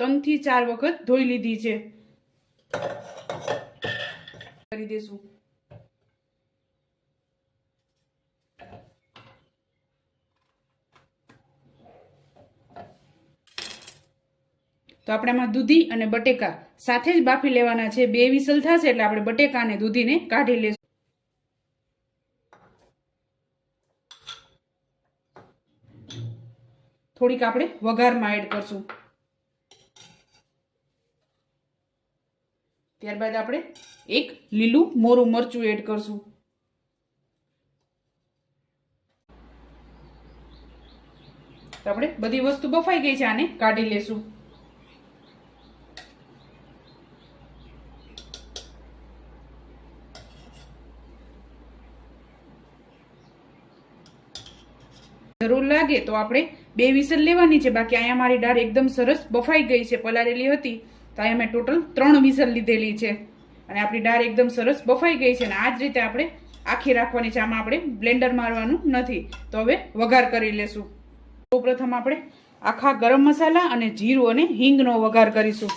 3 થી 4 વખત ધોઈ લીધી છે. કરી દેશું. તો આપણે આમાં દૂધી અને બટેકા સાથે જ બાફી લેવાના છે. 2 વિસલ થશે એટલે આપણે બટેકા અને દૂધીને કાઢી લેશું. થોડીક આપણે વઘારમાં એડ કરશું. ત્યારબાદ આપણે એક લીલું મોરું મરચું એડ કરશું. તો આપણે બધી વસ્તુ બફાઈ ગઈ છે, આને કાઢી લેશું. જરૂર લાગે તો આપણે 2 વિસલ લેવાની છે. બાકી અહીંયા મારી દાળ એકદમ સરસ બફાઈ ગઈ છે, પલાળેલી હતી તો અહીંયા મેં ટોટલ 3 વિસલ લીધેલી છે અને આપણી દાળ એકદમ સરસ બફાઈ ગઈ છે. અને આ જ રીતે આપણે આખી રાખવાની છે. આમાં આપણે બ્લેન્ડર મારવાનું નથી. તો હવે વઘાર કરી લેશું. સૌપ્રથમ આપણે આખા ગરમ મસાલા અને જીરું અને હિંગનો વઘાર કરીશું.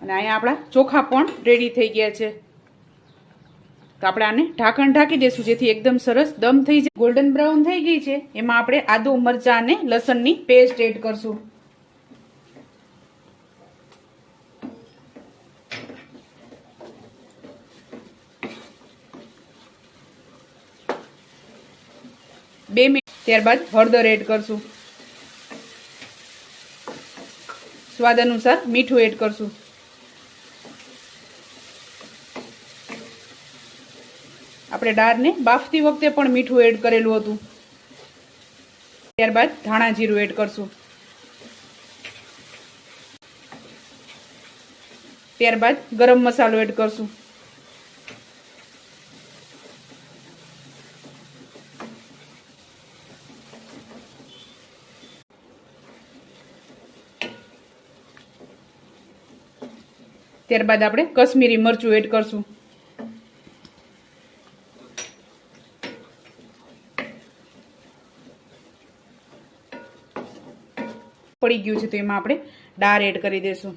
અને અહીંયા આપણા ચોખા પણ રેડી થઈ ગયા છે. તો આપણે આને ઢાંકણ ઢાંકી દેશું જેથી એકદમ સરસ દમ થઈ જાય. ગોલ્ડન બ્રાઉન થઈ ગઈ છે. એમાં આપણે આદુ મરચાં અને લસણની પેસ્ટ એડ કરશું. ત્યારબાદ હળદર એડ કરશું. સ્વાદ અનુસાર મીઠું એડ કરશું. આપણે દાળને બાફતી વખતે પણ મીઠું એડ કરેલું હતું. ત્યારબાદ ધાણા જીરું એડ કરશું. ત્યારબાદ ગરમ મસાલો એડ કરશું. ત્યારબાદ આપણે કશ્મીરી મરચું એડ કરશું. પડી ગયું છે તો એમાં આપણે દાળ એડ કરી દેશું.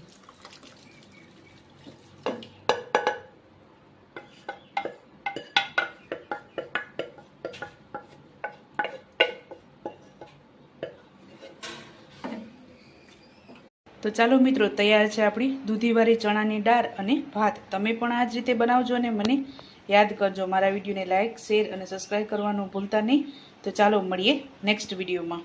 તો ચાલો મિત્રો, તૈયાર છે આપણી દૂધીવાળી ચણાની દાળ અને ભાત. તમે પણ આ જ રીતે બનાવજો અને મને યાદ કરજો. મારા વિડીયોને લાઇક, શેર અને સબસ્ક્રાઈબ કરવાનું ભૂલતા નહીં. તો ચાલો મળીએ નેક્સ્ટ વિડીયોમાં.